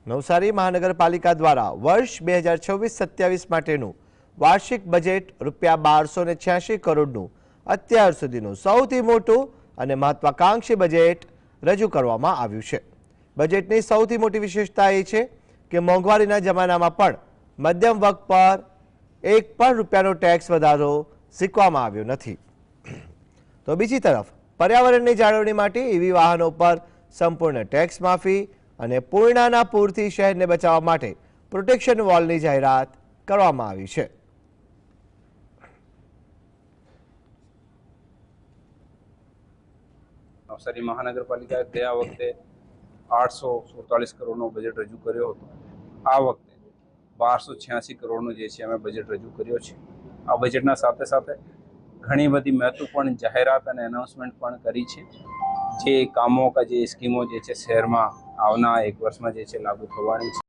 નવસારી મહાનગરપાલિકા દ્વારા વર્ષ 2026-27 માટેનું વાર્ષિક બજેટ ₹1286 કરોડનું અત્યાર સુધીનું સૌથી મોટું અને મહત્વાકાંક્ષી બજેટ રજૂ કરવામાં આવ્યું છે। બજેટની સૌથી મોટી વિશેષતા એ છે કે મોંઘવારીના જમાનામાં પણ મધ્યમ વર્ગ પર એક પણ રૂપિયાનો ટેક્સ વધારો ઝીકવામાં આવ્યો નથી। તો બીજી તરફ પર્યાવરણની જાળવણી માટે ઈવી વાહનો પર સંપૂર્ણ ટેક્સ માફી અને પૂર્ણાના પૂરથી શહેરને બચાવવા માટે પ્રોટેક્શન વોલની જાહેરાત કરવામાં આવી છે। નવસારી મહાનગરપાલિકાએ ગયા વખતે 847 કરોડનો બજેટ રજૂ કર્યો હતો। આ વખતે 1286 કરોડનું જે છે અમે બજેટ રજૂ કર્યો છે। આ બજેટના સાથે સાથે ઘણી બધી મહત્વપૂર્ણ જાહેરાત અને એનાઉન્સમેન્ટ પણ કરી છે। જે કામો જે સ્કીમો જે છે શહેરમાં આવનાર 1 વર્ષમાં જે છે લાગુ થવાની છે।